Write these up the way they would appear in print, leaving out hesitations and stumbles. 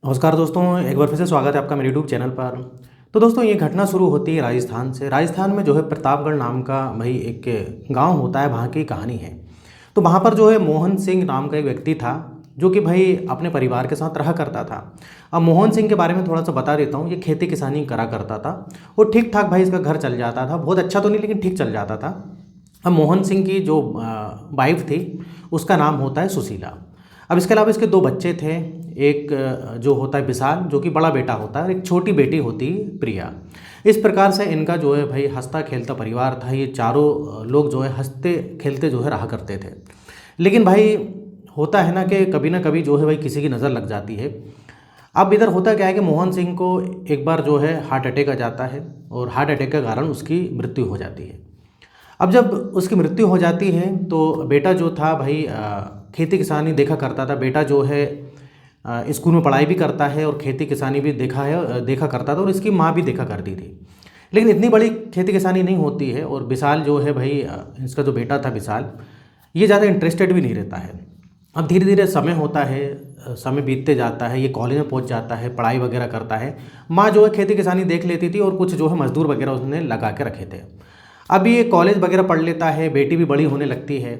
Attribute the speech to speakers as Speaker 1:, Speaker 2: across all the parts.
Speaker 1: नमस्कार दोस्तों, एक बार फिर से स्वागत है आपका मेरे यूट्यूब चैनल पर। तो दोस्तों, ये घटना शुरू होती है राजस्थान से। राजस्थान में जो है प्रतापगढ़ नाम का भाई एक गांव होता है, वहाँ की कहानी है। तो वहाँ पर जो है मोहन सिंह नाम का एक व्यक्ति था, जो कि भाई अपने परिवार के साथ रहा करता था। अब मोहन सिंह के बारे में थोड़ा सा बता देता हूँ। ये खेती किसानी करा करता था और ठीक ठाक भाई इसका घर चल जाता था। बहुत अच्छा तो नहीं, लेकिन ठीक चल जाता था। अब मोहन सिंह की जो वाइफ थी, उसका नाम होता है सुशीला। अब इसके अलावा इसके दो बच्चे थे। एक जो होता है विशाल, जो कि बड़ा बेटा होता है, और एक छोटी बेटी होती है प्रिया। इस प्रकार से इनका जो है भाई हंसता खेलता परिवार था। ये चारों लोग जो है हंसते खेलते जो है रहा करते थे। लेकिन भाई होता है ना कभी जो है भाई किसी की नज़र लग जाती है। अब इधर होता क्या है कि मोहन सिंह को एक बार जो है हार्ट अटैक आ जाता है, और हार्ट अटैक के कारण उसकी मृत्यु हो जाती है। अब जब उसकी मृत्यु हो जाती है तो बेटा जो था भाई खेती किसानी देखा करता था। बेटा जो है स्कूल में पढ़ाई भी करता है और खेती किसानी भी देखा करता था, और इसकी माँ भी देखा करती थी। लेकिन इतनी बड़ी खेती किसानी नहीं होती है। और विशाल जो है भाई इसका जो बेटा था विशाल, ये ज़्यादा इंटरेस्टेड भी नहीं रहता है। अब धीरे धीरे समय होता है, समय बीतते जाता है, ये कॉलेज में पहुंच जाता है, पढ़ाई वगैरह करता है। माँ जो है खेती किसानी देख लेती थी, और कुछ जो है मजदूर वगैरह उसने लगा के रखे थे। अब ये कॉलेज वगैरह पढ़ लेता है, बेटी भी बड़ी होने लगती है।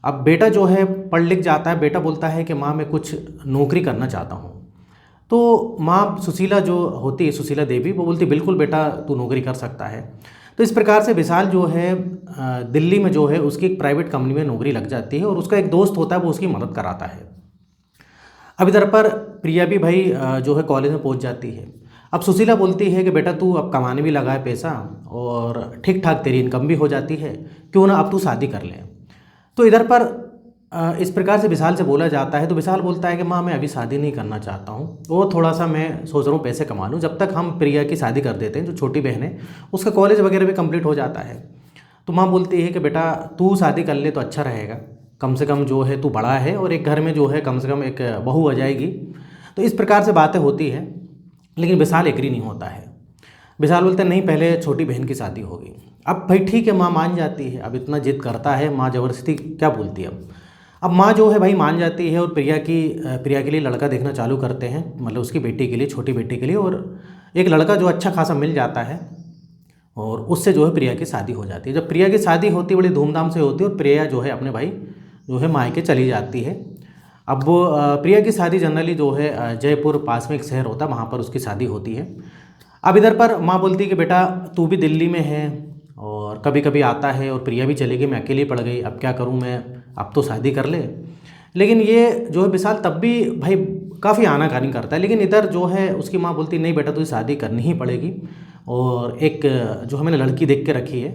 Speaker 1: अब बेटा जो है पढ़ लिख जाता है। बेटा बोलता है कि माँ मैं कुछ नौकरी करना चाहता हूँ। तो माँ सुशीला जो होती है, सुशीला देवी, वो बोलती बिल्कुल बेटा तू नौकरी कर सकता है। तो इस प्रकार से विशाल जो है दिल्ली में जो है उसकी एक प्राइवेट कंपनी में नौकरी लग जाती है, और उसका एक दोस्त होता है वो उसकी मदद कराता है। अब इधर पर प्रिया भी भाई जो है कॉलेज में पहुंच जाती है। अब सुशीला बोलती है कि बेटा तू अब कमाने भी लगा है पैसा, और ठीक ठाक तेरी इनकम भी हो जाती है, क्यों ना अब तू शादी कर ले। तो इधर पर इस प्रकार से विशाल से बोला जाता है। तो विशाल बोलता है कि माँ मैं अभी शादी नहीं करना चाहता हूँ, वो थोड़ा सा मैं सोच रहा हूँ पैसे कमा लूँ, जब तक हम प्रिया की शादी कर देते हैं। जो छोटी बहन है उसका कॉलेज वगैरह भी कंप्लीट हो जाता है। तो माँ बोलती है कि बेटा तू शादी कर ले तो अच्छा रहेगा, कम से कम जो है तू बड़ा है, और एक घर में जो है कम से कम एक बहू आ जाएगी। तो इस प्रकार से बातें होती है, लेकिन विशाल एग्री नहीं होता है। विशाल बोलते हैं नहीं, पहले छोटी बहन की शादी होगी। अब भाई ठीक है, माँ मान जाती है। अब इतना जिद करता है, माँ ज़बरदस्ती क्या बोलती है। अब माँ जो है भाई मान जाती है, और प्रिया के लिए लड़का देखना चालू करते हैं, मतलब उसकी बेटी के लिए, छोटी बेटी के लिए। और एक लड़का जो अच्छा खासा मिल जाता है, और उससे जो है प्रिया की शादी हो जाती है। जब प्रिया की शादी होती है बड़ी धूमधाम से होती है, और प्रिया जो है अपने भाई जो है मायके चली जाती है। अब वो प्रिया की शादी जनरली जो है जयपुर पास में एक शहर होता है, वहाँ पर उसकी शादी होती है। अब इधर पर माँ बोलती है कि बेटा तू भी दिल्ली में है, और कभी कभी आता है, और प्रिया भी चली गई, मैं अकेली पड़ गई, अब क्या करूँ मैं, अब तो शादी कर ले। लेकिन ये जो है विशाल तब भी भाई काफ़ी आनाकानी करता है। लेकिन इधर जो है उसकी माँ बोलती नहीं बेटा तुझे शादी करनी ही पड़ेगी, और एक जो है मैंने लड़की देख के रखी है,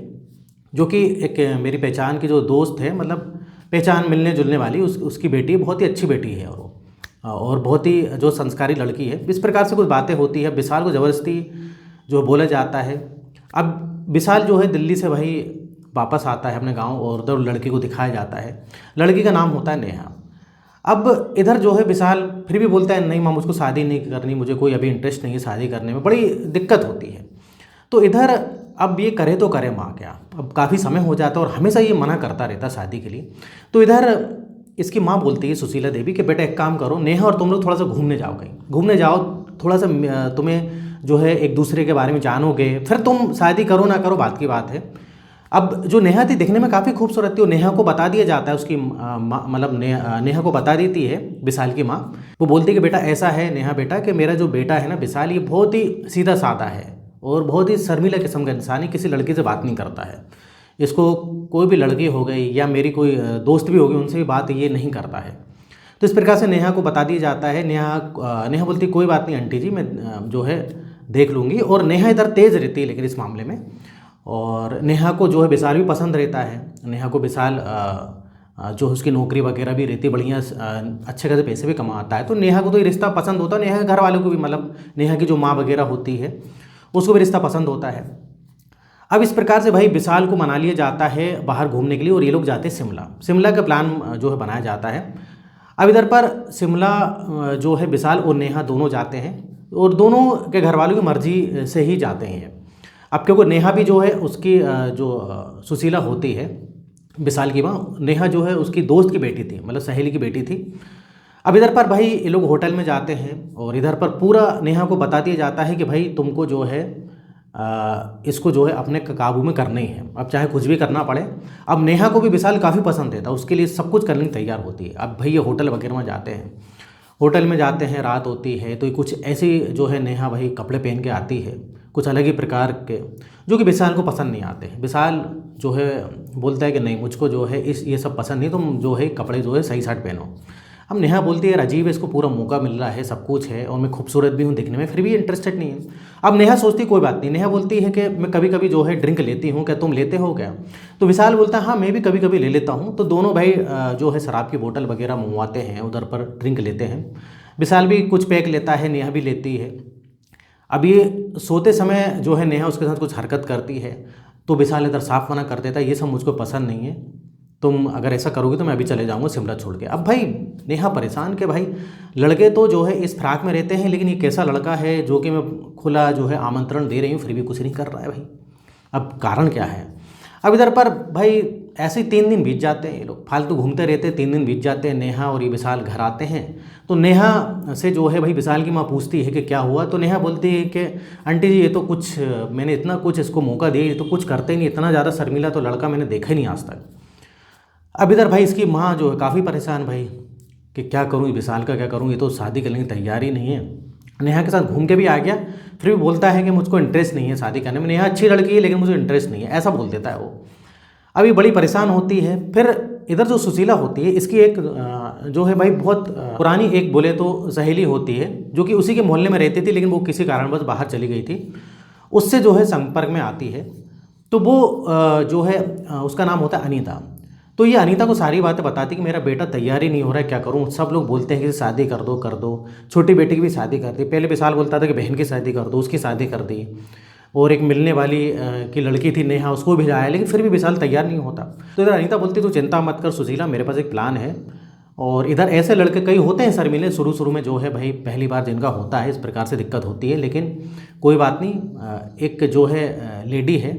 Speaker 1: जो कि एक मेरी पहचान की जो दोस्त है, मतलब पहचान मिलने जुलने वाली, उसकी बेटी है, बहुत ही अच्छी बेटी है, और बहुत ही जो संस्कारी लड़की है। इस प्रकार से कुछ बातें होती है। विशाल को ज़बरदस्ती जो बोला जाता है। अब विशाल जो है दिल्ली से भाई वापस आता है अपने गांव, और उधर लड़की को दिखाया जाता है। लड़की का नाम होता है नेहा। अब इधर जो है विशाल फिर भी बोलता है नहीं माँ मुझको शादी नहीं करनी, मुझे कोई अभी इंटरेस्ट नहीं है शादी करने में, बड़ी दिक्कत होती है। तो इधर अब ये करे तो करे माँ क्या। अब काफ़ी समय हो जाता है, और हमेशा ये मना करता रहता शादी के लिए। तो इधर इसकी माँ बोलती है सुशीला देवी कि बेटा एक काम करो, नेहा और तुम लोग थोड़ा सा घूमने जाओ, कहीं घूमने जाओ, थोड़ा सा तुम्हें जो है एक दूसरे के बारे में जानोगे, फिर तुम शादी करो ना करो बात की बात है। अब जो नेहा थी दिखने में काफ़ी खूबसूरत थी, और नेहा को बता दिया जाता है, उसकी मतलब नेहा को बता देती है विशाल की माँ। वो बोलती है कि बेटा ऐसा है नेहा बेटा, कि मेरा जो बेटा है ना विशाल, ये बहुत ही सीधा साधा है, और बहुत ही शर्मीला किस्म का इंसान है, किसी लड़की से बात नहीं करता है। इसको कोई भी लड़की हो गई या मेरी कोई दोस्त भी होगी, उनसे भी बात ये नहीं करता है। तो इस प्रकार से नेहा को बता दिया जाता है। नेहा बोलती कोई बात नहीं आंटी जी, मैं जो है देख लूँगी। और नेहा इधर तेज़ रहती है लेकिन इस मामले में, और नेहा को जो है विशाल भी पसंद रहता है। नेहा को विशाल जो उसकी नौकरी वगैरह भी रहती है, बढ़िया अच्छे खासे पैसे भी कमाता है। तो नेहा को तो ये रिश्ता पसंद होता है। नेहा के घर वालों को भी, मतलब नेहा की जो माँ वगैरह होती है उसको भी रिश्ता पसंद होता है। अब इस प्रकार से भाई विशाल को मना लिया जाता है बाहर घूमने के लिए, और ये लोग जाते हैं शिमला। शिमला का प्लान जो है बनाया जाता है। अब इधर पर शिमला जो है विशाल और नेहा दोनों जाते हैं, और दोनों के घर वालों की मर्जी से ही जाते हैं। अब क्योंकि नेहा भी जो है उसकी जो सुशीला होती है विशाल की माँ, नेहा जो है उसकी दोस्त की बेटी थी, मतलब सहेली की बेटी थी। अब इधर पर भाई ये लोग होटल में जाते हैं और इधर पर पूरा नेहा को बता दिया जाता है कि भाई तुमको जो है इसको जो है अपने काबू में करना ही है, अब चाहे कुछ भी करना पड़े। अब नेहा को भी विशाल काफ़ी पसंद है, तो उसके लिए सब कुछ करने की तैयार होती है। अब भाई ये होटल वगैरह में जाते हैं, होटल में जाते हैं, रात होती है तो कुछ ऐसी जो है नेहा भाई कपड़े पहन के आती है, कुछ अलग ही प्रकार के, जो कि विशाल को पसंद नहीं आते हैं। विशाल जो है बोलता है कि नहीं, मुझको जो है ये सब पसंद नहीं, तुम जो है कपड़े जो है सही साट पहनो। अब नेहा बोलती है यार अजीब है, इसको पूरा मौका मिल रहा है, सब कुछ है और मैं खूबसूरत भी हूँ दिखने में, फिर भी इंटरेस्टेड नहीं है। अब नेहा सोचती कोई बात नहीं, नेहा बोलती है कि मैं कभी कभी जो है ड्रिंक लेती हूँ, क्या तुम लेते हो क्या? तो विशाल बोलता है हाँ मैं भी कभी कभी ले लेता हूँ। तो दोनों भाई जो है शराब की बोतल वगैरह मंगवाते हैं, उधर पर ड्रिंक लेते हैं। विशाल भी कुछ पैक लेता है, नेहा भी लेती है। अब ये सोते समय जो है नेहा उसके साथ कुछ हरकत करती है, तो विशाल इधर साफ मना कर देता है, ये सब मुझको पसंद नहीं है, तुम अगर ऐसा करोगे तो मैं अभी चले जाऊंगा शिमला छोड़ के। अब भाई नेहा परेशान के भाई लड़के तो जो है इस फ्राक में रहते हैं, लेकिन ये कैसा लड़का है जो कि मैं खुला जो है आमंत्रण दे रही हूँ फिर भी कुछ नहीं कर रहा है भाई, अब कारण क्या है? अब इधर पर भाई ऐसे ही 3 दिन बीत जाते हैं, ये लोग फालतू घूमते रहते हैं। 3 दिन बीत जाते हैं, नेहा और ये विशाल घर आते हैं। तो नेहा से जो है भाई विशाल की माँ पूछती है कि क्या हुआ, तो नेहा बोलती है कि आंटी जी ये तो कुछ मैंने इतना कुछ इसको मौका दिया, ये तो कुछ करते ही नहीं, इतना ज़्यादा शर्मीला तो लड़का मैंने देखा ही नहीं आज तक। अब इधर भाई इसकी माँ जो है काफ़ी परेशान भाई कि क्या करूँ, विशाल का क्या करूँ, ये तो शादी करने की तैयारी नहीं है। नेहा के साथ घूम के भी आ गया, फिर भी बोलता है कि मुझको इंटरेस्ट नहीं है शादी करने में, नेहा अच्छी लड़की है लेकिन मुझे इंटरेस्ट नहीं है, ऐसा बोल देता है वो। अभी बड़ी परेशान होती है। फिर इधर जो सुशीला होती है, इसकी एक जो है भाई बहुत पुरानी एक बोले तो सहेली होती है, जो कि उसी के मोहल्ले में रहती थी, लेकिन वो किसी कारणवश बाहर चली गई थी। उससे जो है संपर्क में आती है, तो वो जो है उसका नाम होता है अनीता। तो ये अनीता को सारी बातें बताती कि मेरा बेटा तैयार ही नहीं हो रहा है, क्या करूँ, सब लोग बोलते हैं कि शादी कर दो कर दो। छोटी बेटी की भी शादी कर दी, पहले विशाल बोलता था कि बहन की शादी कर दो, उसकी शादी कर दी। और एक मिलने वाली की लड़की थी नेहा, उसको भिजाया, लेकिन फिर भी विशाल तैयार नहीं होता। तो इधर अनीता बोलती तू चिंता मत कर सुशीला, मेरे पास एक प्लान है। और इधर ऐसे लड़के कई होते हैं शर्मीले, शुरू शुरू में जो है भाई पहली बार जिनका होता है इस प्रकार से दिक्कत होती है, लेकिन कोई बात नहीं। एक जो है लेडी है,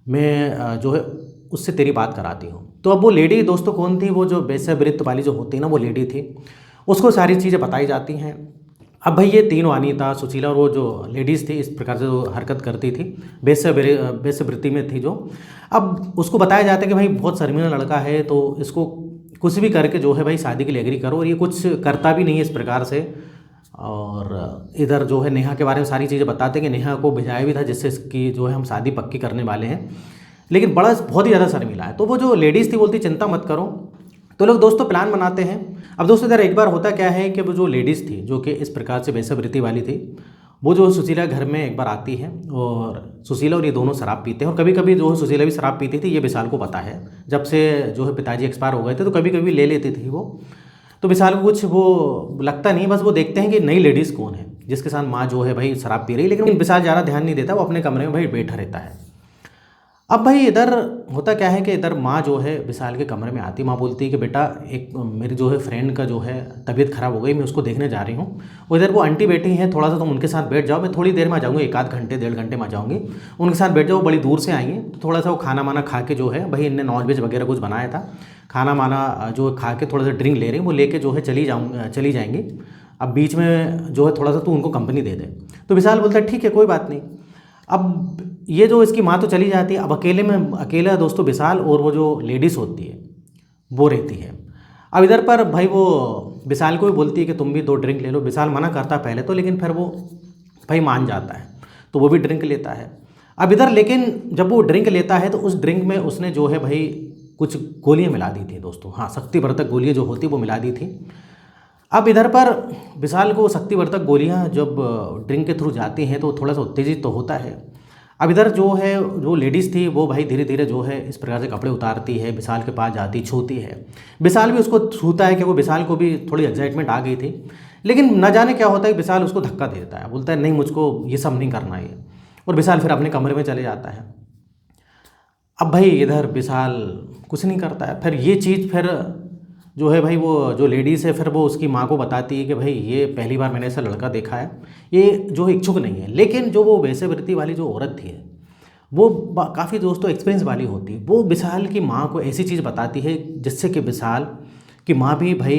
Speaker 1: मैं जो है उससे तेरी बात कराती हूँ। तो अब वो लेडी दोस्तों कौन थी, वो जो वेश्यावृत्ति वाली जो होती है ना, वो लेडी थी। उसको सारी चीज़ें बताई जाती हैं। अब भाई ये तीनों अनीता, सुशीला और वो जो लेडीज़ थी इस प्रकार से जो हरकत करती थी, वेश्यावृत्ति में थी जो, अब उसको बताया जाता है कि भाई बहुत शर्मीला लड़का है, तो इसको कुछ भी करके जो है भाई शादी के लिए एग्री करो। और ये कुछ करता भी नहीं है इस प्रकार से। और इधर जो है नेहा के बारे में सारी चीज़ें बताते हैं कि नेहा को भिजाया भी था जिससे इसकी जो है हम शादी पक्की करने वाले हैं, लेकिन बड़ा बहुत ही ज़्यादा शर्मिला है। तो वो जो लेडीज़ थी बोलती चिंता मत करो। तो लोग दोस्तों प्लान बनाते हैं। अब दोस्तों इधर एक बार होता क्या है कि वो जो लेडीज़ थी जो कि इस प्रकार से वेश्यावृत्ति वाली थी, वो जो सुशीला घर में एक बार आती है और सुशीला और ये दोनों शराब पीते हैं। और कभी कभी जो है सुशीला भी शराब पीती थी, ये विशाल को पता है, जब से जो है पिताजी एक्सपायर हो गए थे तो कभी कभी ले लेती थी वो। तो विशाल को कुछ वो लगता नहीं, बस वो देखते हैं कि नई लेडीज़ कौन है जिसके साथ माँ जो है भाई शराब पी रही है, लेकिन विशाल ज़्यादा ध्यान नहीं देता, वो अपने कमरे में भाई बैठा रहता है। अब भाई इधर होता क्या है कि इधर माँ जो है विशाल के कमरे में आती, माँ बोलती है कि बेटा एक मेरी जो है फ्रेंड का जो है तबीयत ख़राब हो गई, मैं उसको देखने जा रही हूँ। और इधर वो आंटी बैठी हैं, थोड़ा सा तुम उनके साथ बैठ जाओ, मैं थोड़ी देर में आ जाऊँगी, 1 आध घंटे 1.5 घंटे में आ जाऊँगी, उनके साथ बैठ जाओ, बड़ी दूर से आएंगे। तो थोड़ा सा वो खाना माना खा के जो है भाई इनने नॉनवेज वगैरह कुछ बनाया था, खाना माना जो खा के थोड़ा सा ड्रिंक ले रही वो लेके जो है चली जाएंगी। अब बीच में जो है थोड़ा सा तू उनको कंपनी दे दे। तो विशाल बोलता है ठीक है कोई बात नहीं। अब ये जो इसकी माँ तो चली जाती है, अब अकेला दोस्तों विशाल और वो जो लेडीज़ होती है वो रहती है। अब इधर पर भाई वो विशाल को भी बोलती है कि तुम भी 2 ड्रिंक ले लो। विशाल मना करता है पहले तो, लेकिन फिर वो भाई मान जाता है, तो वो भी ड्रिंक लेता है। अब इधर लेकिन जब वो ड्रिंक लेता है तो उस ड्रिंक में उसने जो है भाई कुछ गोलियाँ मिला दी थी दोस्तों, हाँ शक्तिवर्धक गोलियाँ जो होती वो मिला दी थी। अब इधर पर विशाल को शक्तिवर्धक गोलियाँ जब ड्रिंक के थ्रू जाती हैं तो थोड़ा सा उत्तेजित तो होता है। अब इधर जो है जो लेडीज़ थी वो भाई धीरे धीरे जो है इस प्रकार से कपड़े उतारती है, विशाल के पास जाती, छूती है। विशाल भी उसको छूता है कि वो विशाल को भी थोड़ी एक्साइटमेंट आ गई थी, लेकिन न जाने क्या होता है विशाल उसको धक्का दे देता है, बोलता है नहीं मुझको ये सब नहीं करना है। और विशाल फिर अपने कमरे में चले जाता है। अब भाई इधर विशाल कुछ नहीं करता है। फिर ये चीज़ फिर जो है भाई वो जो लेडीज़ है फिर वो उसकी माँ को बताती है कि भाई ये पहली बार मैंने ऐसा लड़का देखा है, ये जो इच्छुक नहीं है। लेकिन जो वो वेश्यावृत्ति वाली जो औरत थी वो काफ़ी दोस्तों एक्सपीरियंस वाली होती है। वो विशाल की माँ को ऐसी चीज़ बताती है जिससे कि विशाल की माँ भी भाई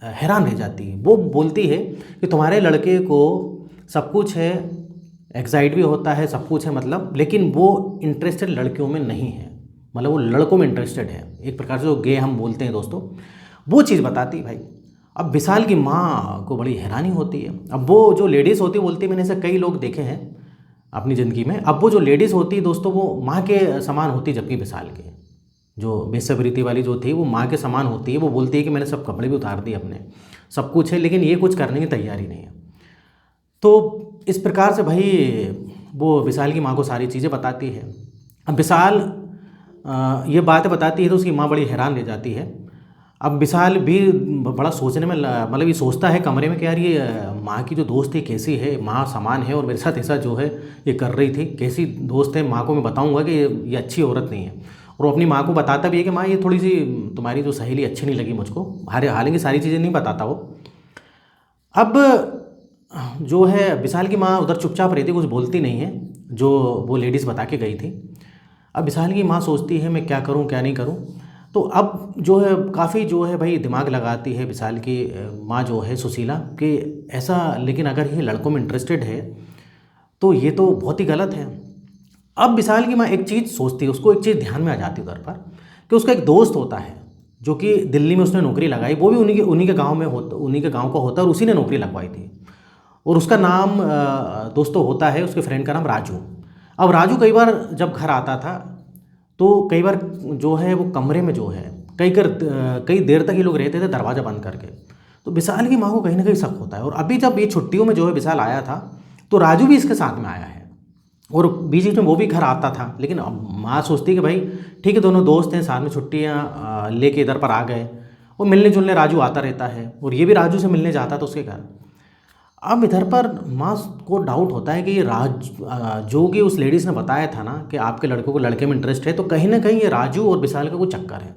Speaker 1: हैरान रह जाती है। वो बोलती है कि तुम्हारे लड़के को सब कुछ है, एक्साइट भी होता है, सब कुछ है मतलब, लेकिन वो इंटरेस्टेड लड़कियों में नहीं है, मतलब वो लड़कों में इंटरेस्टेड है, एक प्रकार से जो गे हम बोलते हैं दोस्तों, वो चीज़ बताती भाई। अब विशाल की माँ को बड़ी हैरानी होती है। अब वो जो लेडीज़ होती है, बोलती है मैंने ऐसे कई लोग देखे हैं अपनी ज़िंदगी में। अब वो जो लेडीज़ होती है दोस्तों, वो माँ के समान होती है, जबकि विशाल के जो बेसब्रीती वाली जो थी वो माँ के समान होती है। वो बोलती है कि मैंने सब कपड़े भी उतार दिए अपने, सब कुछ है, लेकिन ये कुछ करने की तैयारी नहीं है। तो इस प्रकार से भाई वो विशाल की माँ को सारी चीज़ें बताती है। अब विशाल ये बातें बताती है तो उसकी माँ बड़ी हैरान रह जाती है। अब विशाल भी बड़ा सोचने में मतलब ये सोचता है कमरे में कि यार ये माँ की जो दोस्त है कैसी है, माँ समान है और मेरे साथ ऐसा जो है ये कर रही थी, कैसी दोस्त है, माँ को मैं बताऊँगा कि ये अच्छी औरत नहीं है। और वो अपनी माँ को बताता भी है कि माँ ये थोड़ी सी तुम्हारी जो सहेली अच्छी नहीं लगी मुझको, हालांकि सारी चीज़ें नहीं बताता वो। अब जो है विशाल की माँ उधर चुपचाप रहती, कुछ बोलती नहीं है, जो वो लेडीज़ बता के गई थी। अब विशाल की माँ सोचती है मैं क्या करूँ क्या नहीं करूँ। तो अब जो है काफ़ी जो है भाई दिमाग लगाती है विशाल की माँ जो है सुशीला, कि ऐसा, लेकिन अगर ये लड़कों में इंटरेस्टेड है तो ये तो बहुत ही गलत है। अब विशाल की माँ एक चीज़ सोचती है, उसको एक चीज़ ध्यान में आ जाती है उधर पर, कि उसका एक दोस्त होता है जो कि दिल्ली में उसने नौकरी लगाई, वो भी उन्हीं के गांव में होता, उन्हीं के गांव का होता है और उसी ने नौकरी लगवाई थी। और उसका नाम दोस्तों होता है, उसके फ्रेंड का नाम राजू। अब राजू कई बार जब घर आता था तो कई बार जो है वो कमरे में जो है कई देर तक ये लोग रहते थे दरवाज़ा बंद करके। तो विशाल की माँ को कहीं ना कहीं शक होता है। और अभी जब ये छुट्टियों में जो है विशाल आया था तो राजू भी इसके साथ में आया है और बीच बीच में वो भी घर आता था। लेकिन अब माँ सोचती कि भाई ठीक है, दोनों दोस्त हैं, साथ में छुट्टियाँ लेके इधर पर आ गए, वो मिलने जुलने राजू आता रहता है और ये भी राजू से मिलने जाता था उसके घर। अब इधर पर माँ को डाउट होता है कि ये जो कि उस लेडीज़ ने बताया था ना कि आपके लड़कों को लड़के में इंटरेस्ट है, तो कहीं ना कहीं ये राजू और विशाल का कोई चक्कर है।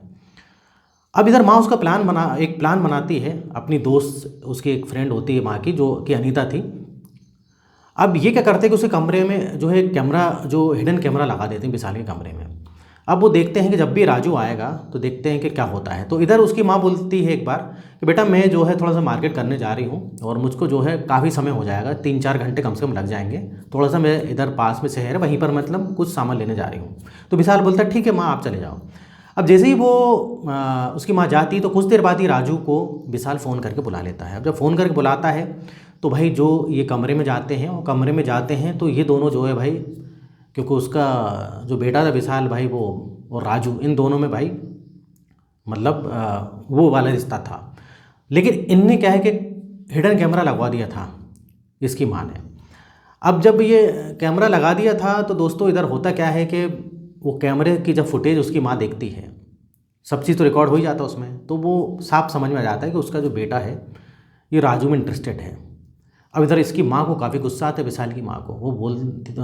Speaker 1: अब इधर माँ उसका एक प्लान बनाती है, अपनी दोस्त, उसकी एक फ्रेंड होती है माँ की जो कि अनीता थी। अब ये क्या करते हैं कि उसके कमरे में जो है कैमरा, जो हिडन कैमरा लगा देते हैं विशाल के कमरे में। अब वो देखते हैं कि जब भी राजू आएगा तो देखते हैं कि क्या होता है। तो इधर उसकी माँ बोलती है एक बार कि बेटा मैं जो है थोड़ा सा मार्केट करने जा रही हूँ और मुझको जो है काफ़ी समय हो जाएगा, 3-4 घंटे कम से कम लग जाएंगे, थोड़ा सा मैं इधर पास में शहर है वहीं पर मतलब कुछ सामान लेने जा रही हूँ। तो विशाल बोलता है ठीक है माँ आप चले जाओ। अब जैसे ही वो उसकी माँ जाती तो कुछ देर बाद ही राजू को विशाल फ़ोन करके बुला लेता है। अब जब फ़ोन करके बुलाता है तो भाई जो ये कमरे में जाते हैं, और कमरे में जाते हैं तो ये दोनों जो है भाई, क्योंकि उसका जो बेटा था विशाल भाई वो और राजू, इन दोनों में भाई मतलब वो वाला रिश्ता था। लेकिन इनने क्या है कि हिडन कैमरा लगवा दिया था इसकी माँ ने। अब जब ये कैमरा लगा दिया था तो दोस्तों इधर होता क्या है कि वो कैमरे की जब फुटेज उसकी माँ देखती है, सब चीज़ तो रिकॉर्ड हो ही जाता उसमें, तो वो साफ समझ में आ जाता है कि उसका जो बेटा है ये राजू में इंटरेस्टेड है। अब इधर इसकी माँ को काफ़ी गुस्सा आता है विशाल की माँ को, वो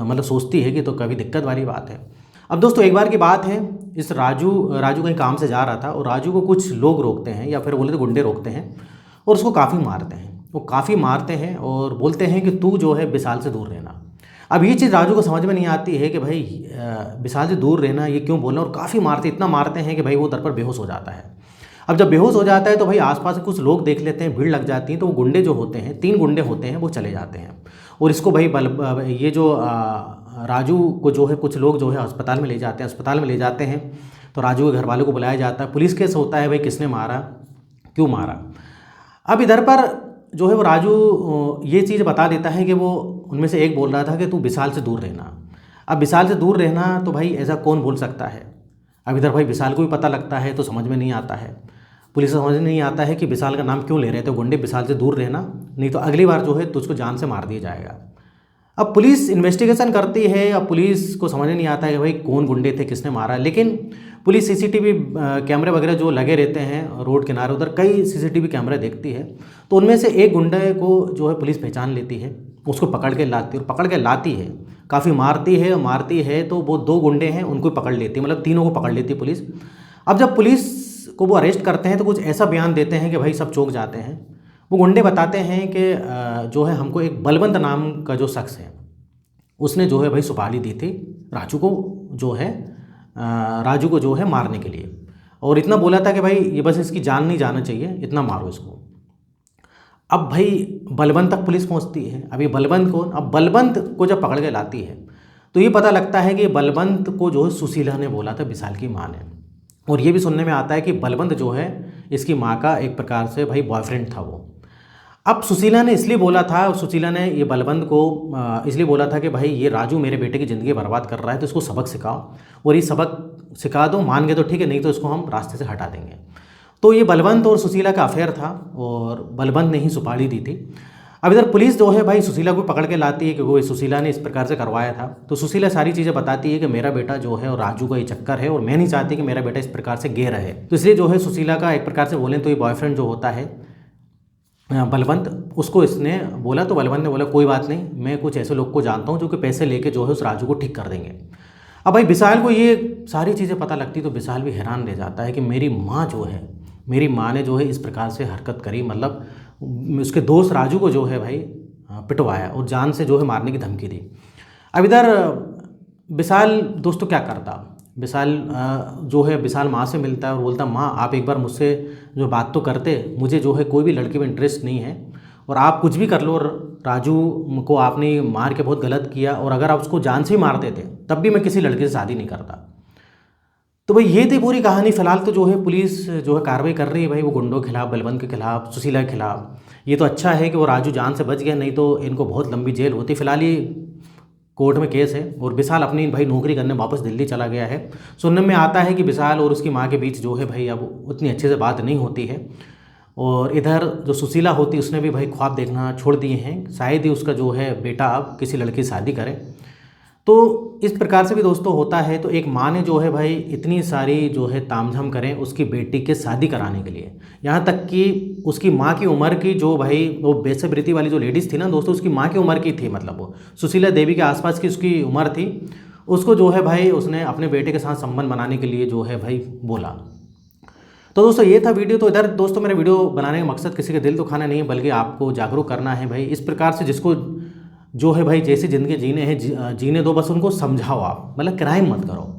Speaker 1: मतलब सोचती है कि तो कभी दिक्कत वाली बात है। अब दोस्तों एक बार की बात है, इस राजू कहीं काम से जा रहा था और राजू को कुछ लोग रोकते हैं, या फिर बोले तो गुंडे रोकते हैं और उसको काफ़ी मारते हैं। वो काफ़ी मारते हैं और बोलते हैं कि तू जो है विशाल से दूर रहना। अब ये चीज़ राजू को समझ में नहीं आती है कि भाई विशाल से दूर रहना ये क्यों बोलना, और काफ़ी मारते, इतना मारते हैं कि भाई वो दर पर बेहोश हो जाता है। अब जब बेहोश हो जाता है तो भाई आसपास कुछ लोग देख लेते हैं, भीड़ लग जाती है, तो वो गुंडे जो होते हैं, 3 गुंडे होते हैं, वो चले जाते हैं और इसको भाई ये जो राजू को जो है कुछ लोग जो है अस्पताल में ले जाते हैं। अस्पताल में ले जाते हैं तो राजू के घर वालों को बुलाया जाता है, पुलिस केस होता है भाई किसने मारा, क्यों मारा। अब इधर पर जो है वो राजू ये चीज़ बता देता है कि वो उनमें से एक बोल रहा था कि तू विशाल से दूर रहना। अब विशाल से दूर रहना तो भाई ऐसा कौन बोल सकता है। अब इधर भाई विशाल को भी पता लगता है तो समझ में नहीं आता है, पुलिस को समझ में नहीं आता है कि विशाल का नाम क्यों ले रहे थे गुंडे, विशाल से दूर रहना नहीं तो अगली बार जो है तुझको जान से मार दिया जाएगा। अब पुलिस इन्वेस्टिगेशन करती है, अब पुलिस को समझ में नहीं आता है कि भाई कौन गुंडे थे, किसने मारा। लेकिन पुलिस सीसीटीवी कैमरे वगैरह जो लगे रहते हैं रोड किनारे, उधर कई सीसीटीवी कैमरे देखती है, तो उनमें से एक गुंडे को जो है पुलिस पहचान लेती है, उसको पकड़ के लाती है और पकड़ के लाती है, काफ़ी मारती है तो वो 2 गुंडे हैं उनको पकड़ लेती है, मतलब तीनों को पकड़ लेती है पुलिस। अब जब पुलिस को वो अरेस्ट करते हैं तो कुछ ऐसा बयान देते हैं कि भाई सब चौंक जाते हैं। वो गुंडे बताते हैं कि जो है हमको एक बलवंत नाम का जो शख्स है उसने जो है भाई सुपारी दी थी राजू को जो है मारने के लिए, और इतना बोला था कि भाई ये बस इसकी जान नहीं जाना चाहिए, इतना मारो इसको। अब भाई बलवंत तक पुलिस पहुंचती है। अब ये बलवंत कौन, अब बलवंत को जब पकड़ के लाती है तो ये पता लगता है कि बलवंत को जो है सुशीला ने बोला था, विशाल की माँ ने। और ये भी सुनने में आता है कि बलवंत जो है इसकी माँ का एक प्रकार से भाई बॉयफ्रेंड था वो। अब सुशीला ने इसलिए बोला था, सुशीला ने ये बलवंत को इसलिए बोला था कि भाई ये राजू मेरे बेटे की ज़िंदगी बर्बाद कर रहा है, तो इसको सबक सिखाओ और ये सबक सिखा दो, मान गए तो ठीक है, नहीं तो इसको हम रास्ते से हटा देंगे। तो ये बलवंत और सुशीला का अफेयर था और बलवंत ने ही सुपारी दी थी। अब इधर पुलिस जो है भाई सुशीला को पकड़ के लाती है कि वो सुशीला ने इस प्रकार से करवाया था। तो सुशीला सारी चीज़ें बताती है कि मेरा बेटा जो है और राजू का ये चक्कर है और मैं नहीं चाहती कि मेरा बेटा इस प्रकार से गे रहे। तो इसलिए जो है सुशीला का एक प्रकार से बोलें तो ये बॉयफ्रेंड जो होता है बलवंत, उसको इसने बोला। तो बलवंत ने बोला कोई बात नहीं, मैं कुछ ऐसे लोग को जानता हूँ जो कि पैसे लेके जो है उस राजू को ठीक कर देंगे। अब भाई विशाल को ये सारी चीज़ें पता लगती तो विशाल भी हैरान रह जाता है कि मेरी माँ जो है, मेरी माँ ने जो है इस प्रकार से हरकत करी, मतलब उसके दोस्त राजू को जो है भाई पिटवाया और जान से जो है मारने की धमकी दी। अब इधर विशाल दोस्तों क्या करता, विशाल जो है विशाल माँ से मिलता है और बोलता माँ आप एक बार मुझसे जो बात तो करते, मुझे जो है कोई भी लड़की में इंटरेस्ट नहीं है और आप कुछ भी कर लो, और राजू को आपने मार के बहुत गलत किया और अगर आप उसको जान से ही मार देते तब भी मैं किसी लड़के से शादी नहीं करता। तो भाई ये थी पूरी कहानी। फिलहाल तो जो है पुलिस जो है कार्रवाई कर रही है भाई वो गुंडों के खिलाफ, बलवंत के खिलाफ, सुशीला के खिलाफ। ये तो अच्छा है कि वो राजू जान से बच गया, नहीं तो इनको बहुत लंबी जेल होती। फिलहाल ये कोर्ट में केस है और विशाल अपनी भाई नौकरी करने वापस दिल्ली चला गया है। सुनने में आता है कि विशाल और उसकी माँ के बीच जो है भाई अब उतनी अच्छे से बात नहीं होती है। और इधर जो सुशीला होती उसने भी भाई ख्वाब देखना छोड़ दिए हैं, शायद ही उसका जो है बेटा अब किसी लड़की से शादी करे। तो इस प्रकार से भी दोस्तों होता है। तो एक माँ ने जो है भाई इतनी सारी जो है तामझाम करें उसकी बेटी के शादी कराने के लिए, यहाँ तक कि उसकी माँ की उम्र की जो भाई वो बेसब्रीति वाली जो लेडीज़ थी ना दोस्तों, उसकी माँ की उम्र की थी, मतलब वो सुशीला देवी के आसपास की उसकी उम्र थी। उसको जो है भाई उसने अपने बेटे के साथ संबंध बनाने के लिए जो है भाई बोला। तो दोस्तों ये था वीडियो। तो इधर दोस्तों मेरा वीडियो बनाने का मकसद किसी का दिल दुखाना नहीं है, बल्कि आपको जागरूक करना है भाई। इस प्रकार से जिसको जो है भाई जैसी ज़िंदगी जीने हैं जीने दो, बस उनको समझाओ आप, मतलब क्राइम मत करो।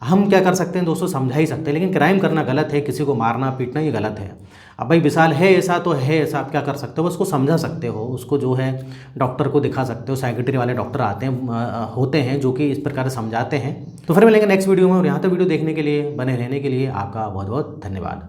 Speaker 1: हम क्या कर सकते हैं दोस्तों, समझा ही सकते हैं, लेकिन क्राइम करना गलत है, किसी को मारना पीटना ये गलत है। अब भाई विशाल है ऐसा तो है ऐसा, आप क्या कर सकते हो, उसको समझा सकते हो, उसको जो है डॉक्टर को दिखा सकते हो, साइकेट्री वाले डॉक्टर आते हैं होते हैं जो कि इस प्रकार से समझाते हैं। तो फिर मिलेंगे नेक्स्ट वीडियो में, और यहाँ तक वीडियो देखने के लिए, बने रहने के लिए आपका बहुत बहुत धन्यवाद।